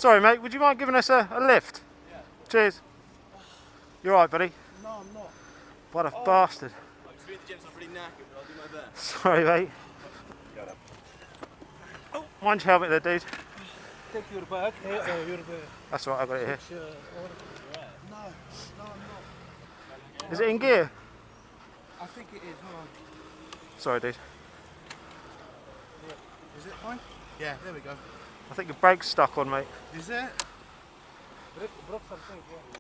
Sorry, mate. Would you mind giving us a lift? Yeah. Cheers. You alright, buddy? No, I'm not. What a bastard. I'm just being the gym, so I'm pretty knackered, but I'll do my best. Sorry, mate. Oh, mind your helmet there, dude. Take your bag. That's right, I got it here. No, I'm not. Is it in gear? I think it is. Hold on. Sorry, dude. Is it fine? Yeah, there we go. I think your brake's stuck on, mate. Is it? Broke something. Yeah.